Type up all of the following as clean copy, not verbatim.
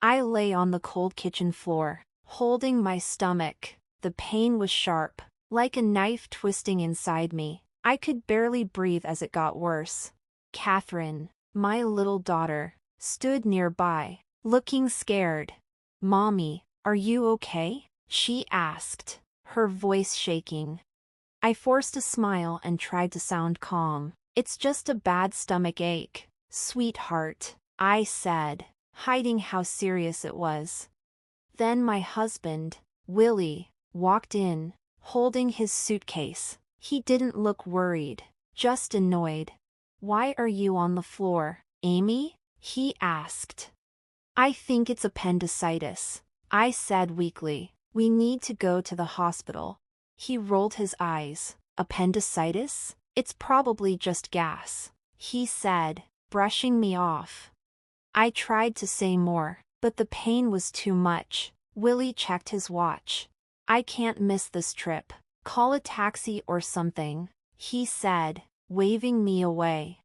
I lay on the cold kitchen floor, holding my stomach. The pain was sharp, like a knife twisting inside me. I could barely breathe as it got worse. Catherine, my little daughter, stood nearby, looking scared. "Mommy, are you okay?" she asked, her voice shaking. I forced a smile and tried to sound calm. "It's just a bad stomach ache, sweetheart," I said, hiding how serious it was. Then my husband, Willie, walked in, holding his suitcase. He didn't look worried, just annoyed. "Why are you on the floor, Amy?" he asked. "I think it's appendicitis," I said weakly. "We need to go to the hospital." He rolled his eyes. "Appendicitis? It's probably just gas," he said, brushing me off. I tried to say more, but the pain was too much. Willie checked his watch. "I can't miss this trip. Call a taxi or something," he said, waving me away.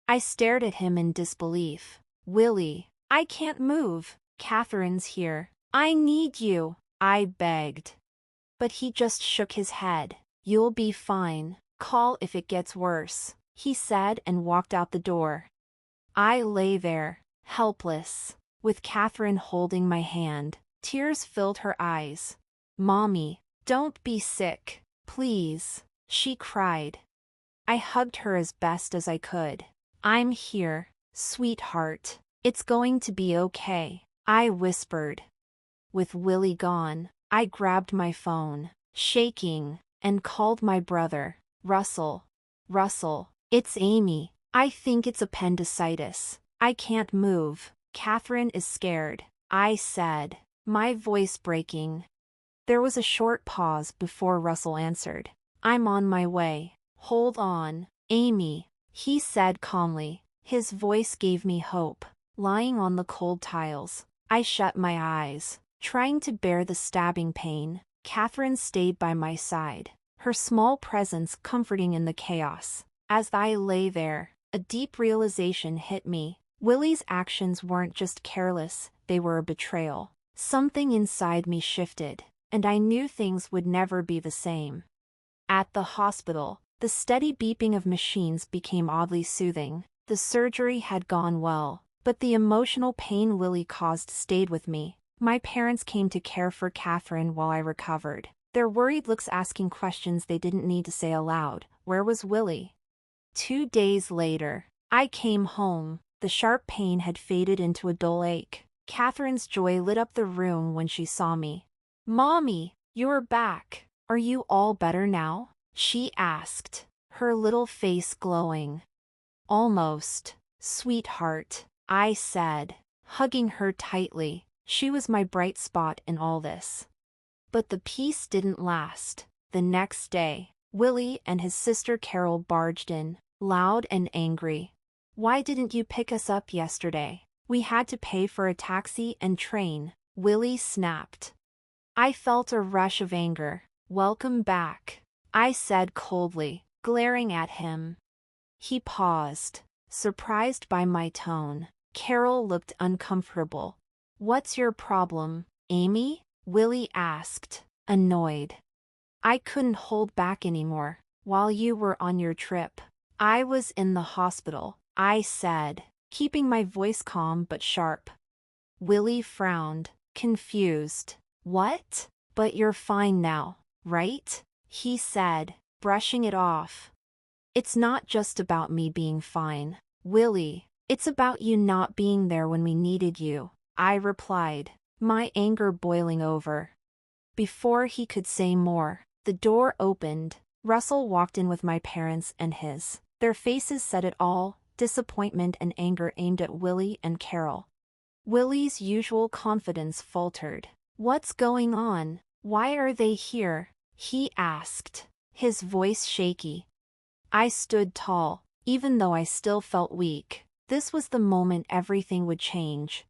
I stared at him in disbelief. "Willie, I can't move. Catherine's here. I need you," I begged. But he just shook his head. "You'll be fine. Call if it gets worse," he said and walked out the door. I lay there, helpless, with Catherine holding my hand. Tears filled her eyes. "Mommy, don't be sick, please," she cried. I hugged her as best as I could. "I'm here, sweetheart. It's going to be okay," I whispered. With Willie gone, I grabbed my phone, shaking, and called my brother. "Russell. Russell, it's Amy. I think it's appendicitis. I can't move. Catherine is scared," I said, my voice breaking. There was a short pause before Russell answered. "I'm on my way. Hold on, Amy," he said calmly. His voice gave me hope. Lying on the cold tiles, I shut my eyes, trying to bear the stabbing pain. Catherine stayed by my side, her small presence comforting in the chaos. As I lay there, a deep realization hit me. Willie's actions weren't just careless, they were a betrayal. Something inside me shifted, and I knew things would never be the same. At the hospital, the steady beeping of machines became oddly soothing. The surgery had gone well, but the emotional pain Willie caused stayed with me. My parents came to care for Catherine while I recovered, their worried looks asking questions they didn't need to say aloud. Where was Willie? 2 days later, I came home. The sharp pain had faded into a dull ache. Catherine's joy lit up the room when she saw me. "Mommy, you're back. Are you all better now?" she asked, her little face glowing. "Almost, sweetheart," I said, hugging her tightly. She was my bright spot in all this. But the peace didn't last. The next day, Willie and his sister Carol barged in, loud and angry. "Why didn't you pick us up yesterday? We had to pay for a taxi and train," Willie snapped. I felt a rush of anger. "Welcome back," I said coldly, glaring at him. He paused, surprised by my tone. Carol looked uncomfortable. "What's your problem, Amy?" Willie asked, annoyed. "I couldn't hold back anymore. While you were on your trip, I was in the hospital," I said, keeping my voice calm but sharp. Willie frowned, confused. "What? But you're fine now, right?" he said, brushing it off. "It's not just about me being fine, Willie. It's about you not being there when we needed you," I replied, my anger boiling over. Before he could say more, the door opened. Russell walked in with my parents and his. Their faces said it all, disappointment and anger aimed at Willie and Carol. Willie's usual confidence faltered. "What's going on? Why are they here?" he asked, his voice shaky. I stood tall, even though I still felt weak. This was the moment everything would change.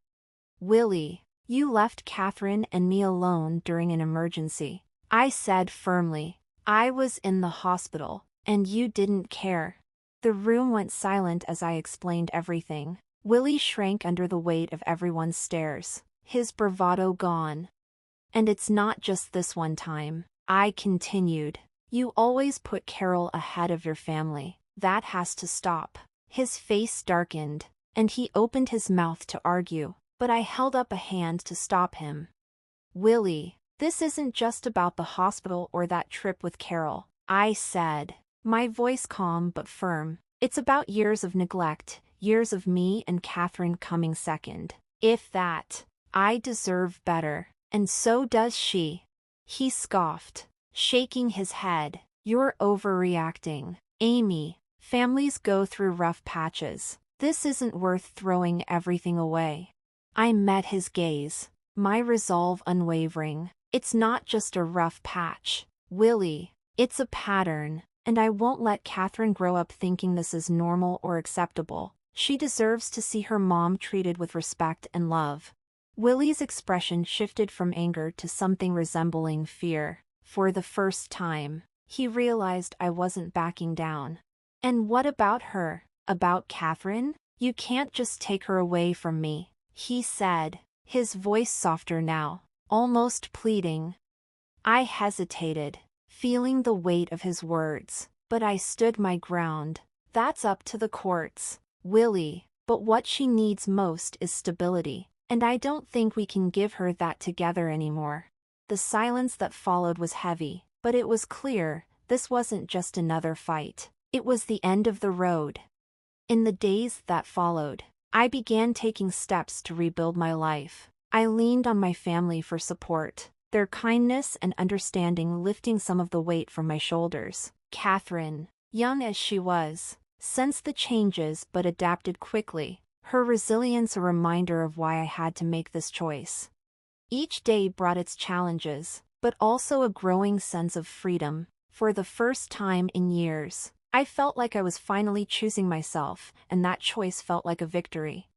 "Willie, you left Catherine and me alone during an emergency," I said firmly. "I was in the hospital, and you didn't care." The room went silent as I explained everything. Willie shrank under the weight of everyone's stares. his bravado gone. And it's not just this one time, I continued. You always put Carol ahead of your family. That has to stop. His face darkened, and he opened his mouth to argue, but I held up a hand to stop him. Willie, this isn't just about the hospital or that trip with Carol, I said, my voice calm but firm. It's about years of neglect, years of me and Catherine coming second. If that, I deserve better, and so does she. He scoffed, shaking his head. You're overreacting, Amy. Families go through rough patches. This isn't worth throwing everything away. I met his gaze, my resolve unwavering. It's not just a rough patch, Willie. It's a pattern, and I won't let Catherine grow up thinking this is normal or acceptable. She deserves to see her mom treated with respect and love. Willie's expression shifted from anger to something resembling fear. For the first time, he realized I wasn't backing down. And what about her? About Catherine? You can't just take her away from me, he said, his voice softer now, almost pleading. I hesitated, feeling the weight of his words, but I stood my ground. That's up to the courts, Willie, but what she needs most is stability, and I don't think we can give her that together anymore. The silence that followed was heavy, but it was clear, this wasn't just another fight. It was the end of the road. In the days that followed, I began taking steps to rebuild my life. I leaned on my family for support, their kindness and understanding lifting some of the weight from my shoulders. Catherine, young as she was, sensed the changes but adapted quickly, her resilience a reminder of why I had to make this choice. Each day brought its challenges, but also a growing sense of freedom. For the first time in years, I felt like I was finally choosing myself, and that choice felt like a victory.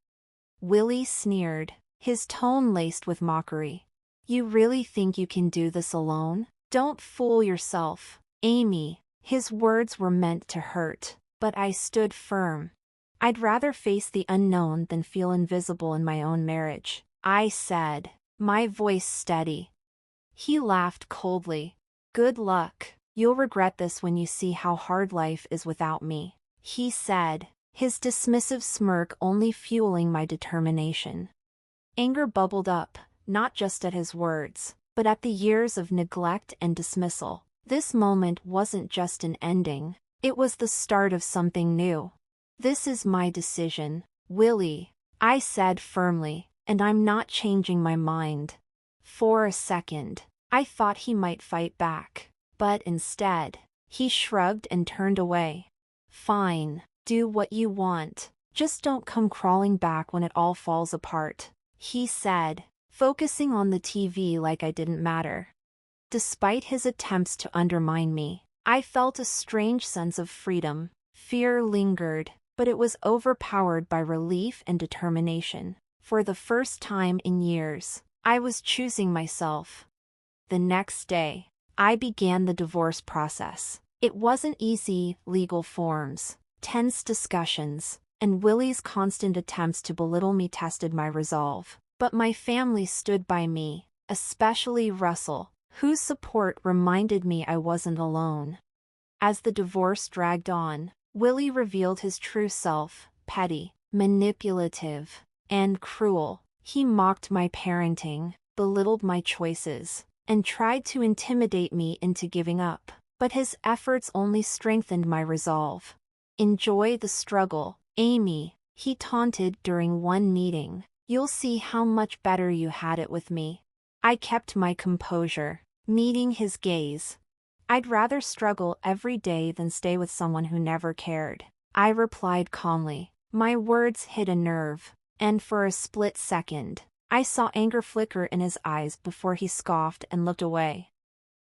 Willie sneered, his tone laced with mockery. You really think you can do this alone? Don't fool yourself, Amy. His words were meant to hurt, but I stood firm. I'd rather face the unknown than feel invisible in my own marriage, I said, my voice steady. He laughed coldly. Good luck. You'll regret this when you see how hard life is without me, he said, his dismissive smirk only fueling my determination. Anger bubbled up, not just at his words, but at the years of neglect and dismissal. This moment wasn't just an ending, it was the start of something new. This is my decision, Willie, I said firmly, and I'm not changing my mind. For a second, I thought he might fight back. But instead, he shrugged and turned away. Fine, do what you want, just don't come crawling back when it all falls apart, he said, focusing on the TV like I didn't matter. Despite his attempts to undermine me, I felt a strange sense of freedom. Fear lingered, but it was overpowered by relief and determination. For the first time in years, I was choosing myself. The next day, I began the divorce process. It wasn't easy, legal forms, tense discussions, and Willie's constant attempts to belittle me tested my resolve. But my family stood by me, especially Russell, whose support reminded me I wasn't alone. As the divorce dragged on, Willie revealed his true self, petty, manipulative, and cruel. He mocked my parenting, belittled my choices, and tried to intimidate me into giving up, but his efforts only strengthened my resolve. Enjoy the struggle, Amy, he taunted during one meeting. You'll see how much better you had it with me. I kept my composure, meeting his gaze. I'd rather struggle every day than stay with someone who never cared, I replied calmly. My words hit a nerve, and for a split second, I saw anger flicker in his eyes before he scoffed and looked away.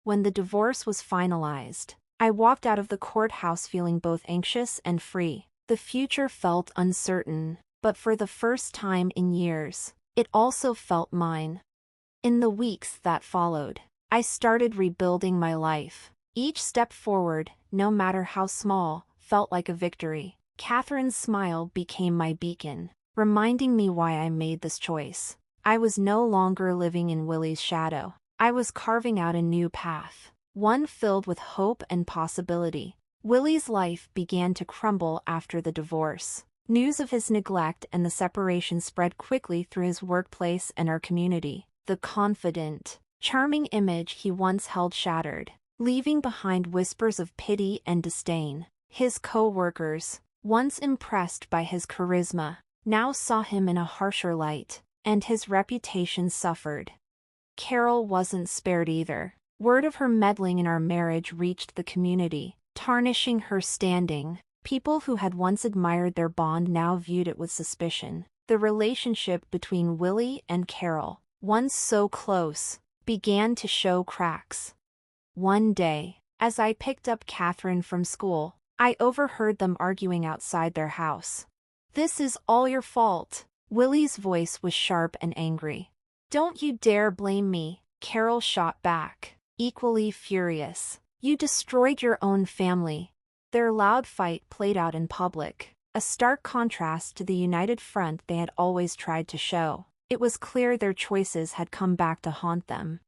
When the divorce was finalized, I walked out of the courthouse feeling both anxious and free. The future felt uncertain, but for the first time in years, it also felt mine. In the weeks that followed, I started rebuilding my life. Each step forward, no matter how small, felt like a victory. Catherine's smile became my beacon, reminding me why I made this choice. I was no longer living in Willie's shadow. I was carving out a new path, one filled with hope and possibility. Willie's life began to crumble after the divorce. News of his neglect and the separation spread quickly through his workplace and our community. The confident, charming image he once held shattered, leaving behind whispers of pity and disdain. His co-workers, once impressed by his charisma, now saw him in a harsher light, and his reputation suffered. Carol wasn't spared either. Word of her meddling in our marriage reached the community, tarnishing her standing. People who had once admired their bond now viewed it with suspicion. The relationship between Willie and Carol, once so close, began to show cracks. One day, as I picked up Catherine from school, I overheard them arguing outside their house. "This is all your fault." Willie's voice was sharp and angry. "Don't you dare blame me," Carol shot back, equally furious. "You destroyed your own family." Their loud fight played out in public, a stark contrast to the united front they had always tried to show. It was clear their choices had come back to haunt them.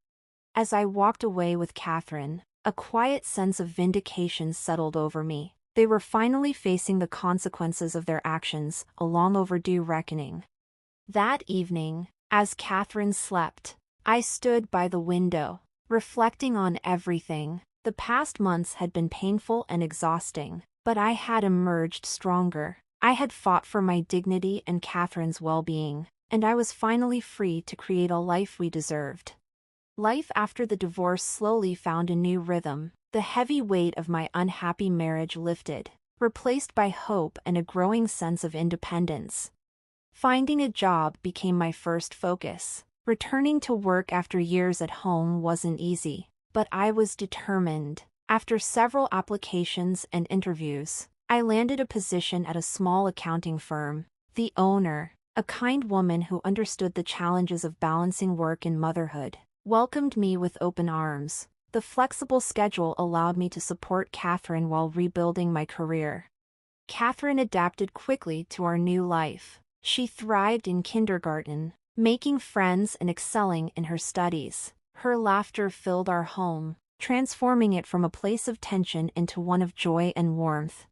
As I walked away with Catherine, a quiet sense of vindication settled over me. They were finally facing the consequences of their actions, a long overdue reckoning. That evening, as Catherine slept, I stood by the window, reflecting on everything. The past months had been painful and exhausting, but I had emerged stronger. I had fought for my dignity and Catherine's well-being, and I was finally free to create a life we deserved. Life after the divorce slowly found a new rhythm. The heavy weight of my unhappy marriage lifted, replaced by hope and a growing sense of independence. Finding a job became my first focus. Returning to work after years at home wasn't easy, but I was determined. After several applications and interviews, I landed a position at a small accounting firm. The owner, a kind woman who understood the challenges of balancing work and motherhood, welcomed me with open arms. The flexible schedule allowed me to support Catherine while rebuilding my career. Catherine adapted quickly to our new life. She thrived in kindergarten, making friends and excelling in her studies. Her laughter filled our home, transforming it from a place of tension into one of joy and warmth.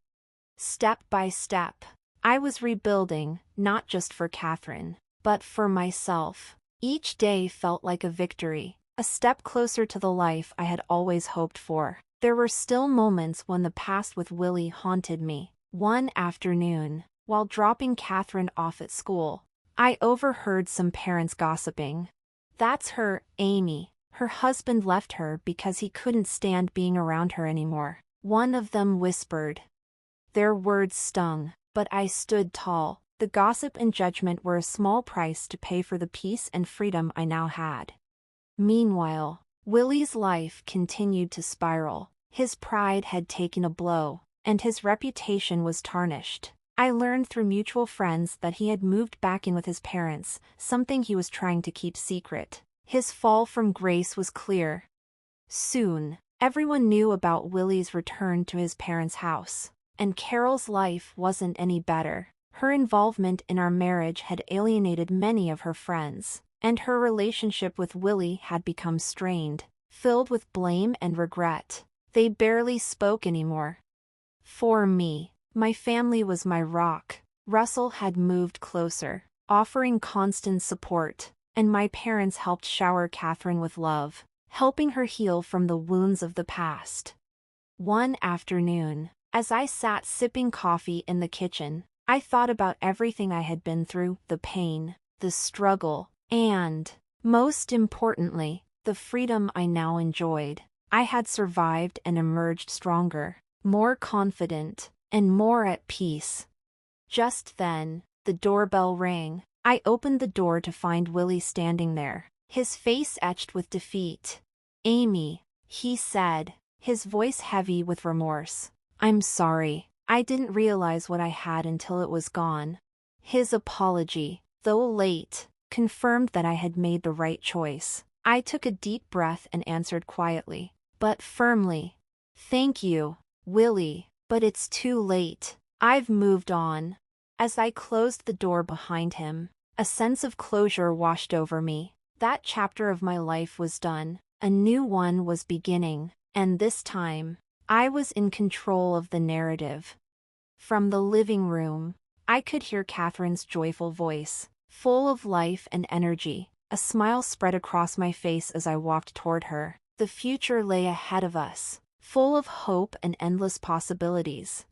Step by step, I was rebuilding, not just for Catherine, but for myself. Each day felt like a victory, a step closer to the life I had always hoped for. There were still moments when the past with Willie haunted me. One afternoon, while dropping Catherine off at school, I overheard some parents gossiping. "That's her, Amy. Her husband left her because he couldn't stand being around her anymore," one of them whispered. Their words stung, but I stood tall. The gossip and judgment were a small price to pay for the peace and freedom I now had. Meanwhile, Willie's life continued to spiral. His pride had taken a blow, and his reputation was tarnished. I learned through mutual friends that he had moved back in with his parents, something he was trying to keep secret. His fall from grace was clear. Soon, everyone knew about Willie's return to his parents' house, and Carol's life wasn't any better. Her involvement in our marriage had alienated many of her friends, and her relationship with Willie had become strained, filled with blame and regret. They barely spoke anymore. For me, my family was my rock. Russell had moved closer, offering constant support, and my parents helped shower Catherine with love, helping her heal from the wounds of the past. One afternoon, as I sat sipping coffee in the kitchen, I thought about everything I had been through, the pain, the struggle, and, most importantly, the freedom I now enjoyed. I had survived and emerged stronger, more confident, and more at peace. Just then, the doorbell rang. I opened the door to find Willie standing there, his face etched with defeat. "Amy," he said, his voice heavy with remorse. "I'm sorry. I didn't realize what I had until it was gone." His apology, though late, confirmed that I had made the right choice. I took a deep breath and answered quietly, but firmly, "Thank you, Willie, but it's too late. I've moved on." As I closed the door behind him, A sense of closure washed over me. That chapter of my life was done. A new one was beginning, and this time, I was in control of the narrative. From the living room, I could hear Catherine's joyful voice, full of life and energy. A smile spread across my face as I walked toward her. The future lay ahead of us, full of hope and endless possibilities.